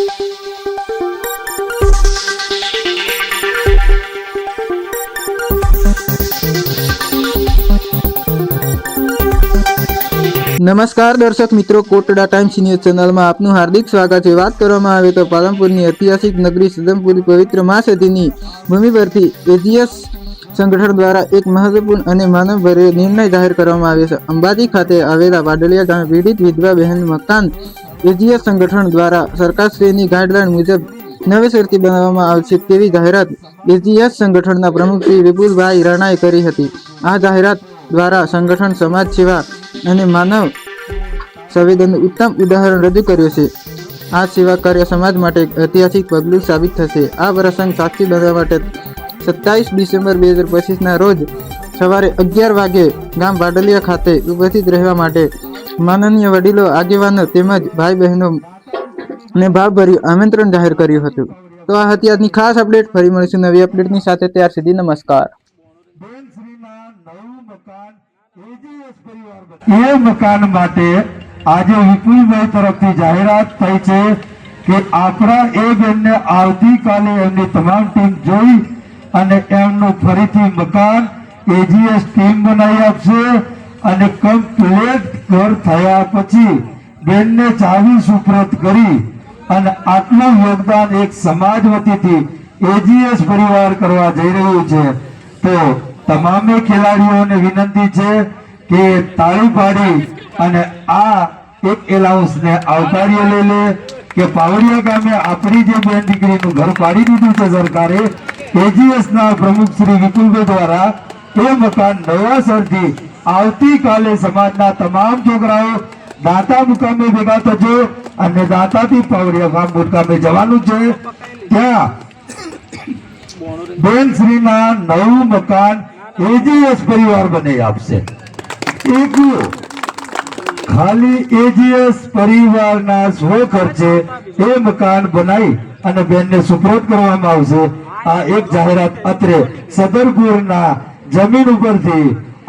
नमस्कार दर्शक मित्रों, कोटड़ा टाइम्स न्यूज चैनल में आपनु हार्दिक स्वागत है। बात करवामां आवे तो पालनपुरनी ऐतिहासिक नगरी सदमपुरी पवित्र महासतीनी भूमि परथी एजीएस संगठन द्वारा एक महत्वपूर्ण और मानवभर्यो निर्णय जाहिर करवामां आव्यो छे। अंबाजी खाते आवेला वाडलिया गामे पीड़ित विधवा बहन मकान एजीएस संगठन द्वारा सरकारश्रीनी गाइडलाइन मुजब नवेसरथी बनाववामां आवशे तेवी जाहेरात एजीएस संगठनना प्रमुख श्री विपुलभाई राणाए करी हती। आ जाहेरात द्वारा संगठन समाज सेवा અને માનવ સંવેદનનું उत्तम ઉદાહરણ રજૂ કર્યું છે। આ સેવા કાર્ય સમાજ માટે એક ઐતિહાસિક પગલું સાબિત થશે। આ પ્રસંગ સાક્ષી બનવા માટે 27 ડિસેમ્બર 2025 ના રોજ સવારે 11 વાગે ગામ વાડલિયા ખાતે ઉપસ્થિત રહેવા માટે માનનીય વડીલો, આગેવાનો તેમજ ભાઈ બહેનો ને ભાવભર્યું આમંત્રણ જાહેર કર્યું હતું। તો આ હતી આજની ખાસ અપડેટ। ફરી મળીશું નવી અપડેટની સાથે। ત્યાર સુધી નમસ્કાર। ये मकान माटे आज विपुलभाई तरफथी जाहेरात थई छे के आपड़ा ए बेनने आवती काले एमनी तमाम टीम जोई अने एमनु फरीथी मकान एजीएस टीम बनाई आपशे अने कम्प्लीट घर थया पछी बेनने चावी सुप्रत करी अने आटलुं योगदान एक समाज वतीथी एजीएस परिवार करवा जई रह्युं छे। तो तमामे खेलाड़ीओने विनंती छे के ताળી પાડી અને આ એક એલાઉન્સ ને આવકાર્ય લઈ લે કે પાવડિયા ગામે આપણી જે બેન દીકરીનું ઘર પાડી દીધું છે સરકારે એજીએસ ના પ્રમુખ શ્રી વિપુલભાઈ દ્વારા એ મકાન નવાસરથી આવતીકાલે સમાજના તમામ છોકરાઓ દાતા મુકામે ભેગા થજો અને દાતાથી પાવડિયા ગામ મુકામે જવાનું છે। ત્યાં બેન શ્રીના નવું મકાન એજીએસ પરિવાર બને આપશે। खाली एजीएस परिवार ना स्व खर्चे ए मकान बनाई अने बेन ने सुपुर्द करवामां आवशे। आ एक जाहेरात अत्रे सदरपुर ना जमीन उपर थी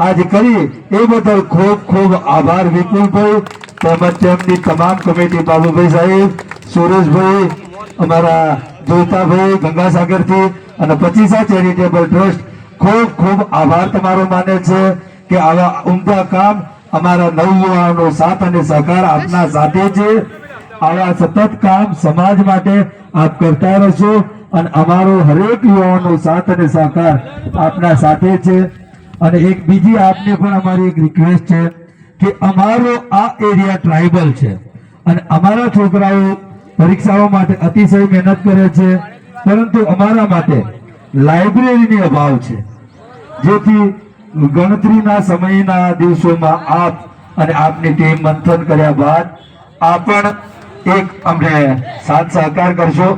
आज करी ए बदल खूब खूब आभार विपुलभाई तेमज तेमनी तमाम कमिटी बाबूभाई साहेब, सुरेशभाई, अमारा जोताभाई गंगासागर थी अने पचीसा चेरिटेबल ट्रस्ट खूब खूब आभार तमारो माने छे के आवा उमदा काम अमारा नवयुवानो साथ अने सहकार आपना साथे छे। आवा सतत काम समाज माटे आप करता रहो अने अमारो हरेक युवानो साथ अने सहकार आपना साथे छे। अने एक बीजी आपने पण अमारी एक रिक्वेस्ट छे के अमारो आ एरिया ट्राइबल छे अने अमारा छोकराओ परीक्षाओं माटे अतिशय मेहनत करे छे परंतु अमारा माटे लाइब्रेरीनी अभाव छे जेथी गणतरीना समयना दिवसोमां आप अने आपनी टीम मंथन कर्या बाद आपण एक अमने साथ सहकार करशो।